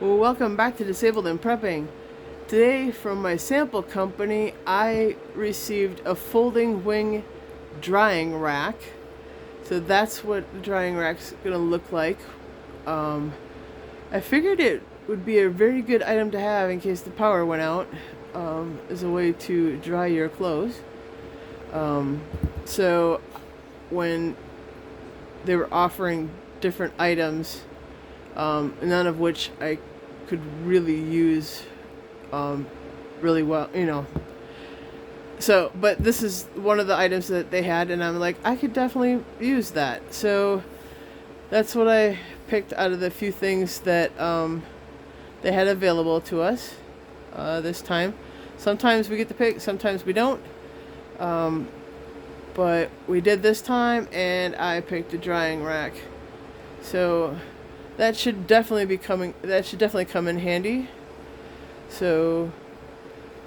Well, welcome back to Disabled and Prepping. Today, from my sample company, I received a folding wing drying rack. So that's what the drying rack's gonna look like. I figured it would be a very good item to have in case the power went out, as a way to dry your clothes. So when they were offering different items, none of which I could really use really well. So, but this is one of the items that they had, and I'm like, I could definitely use that. So that's what I picked out of the few things that they had available to us this time. Sometimes we get to pick, sometimes we don't. But we did this time, and I picked a drying rack. So that should definitely be coming. That should definitely come in handy. So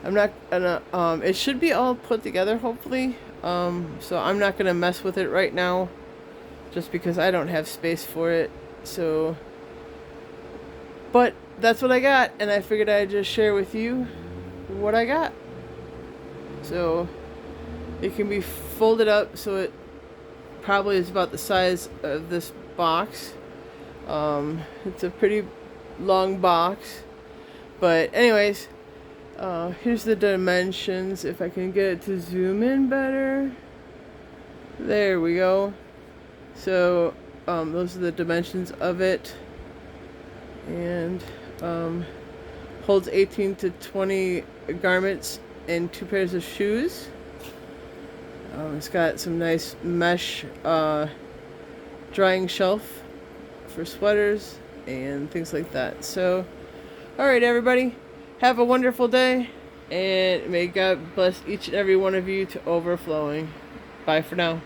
I'm not gonna. It should be all put together, hopefully. So I'm not gonna mess with it right now, just because I don't have space for it. So, but that's what I got, and I figured I'd just share with you what I got. So it can be folded up, so it probably is about the size of this box. It's a pretty long box, but anyways, here's the dimensions. If I can get it to zoom in better, there we go. So those are the dimensions of it, and holds 18 to 20 garments and 2 pairs of shoes. It's got some nice mesh drying shelf for sweaters and things like that. So, alright everybody, have a wonderful day, and may God bless each and every one of you to overflowing. Bye for now.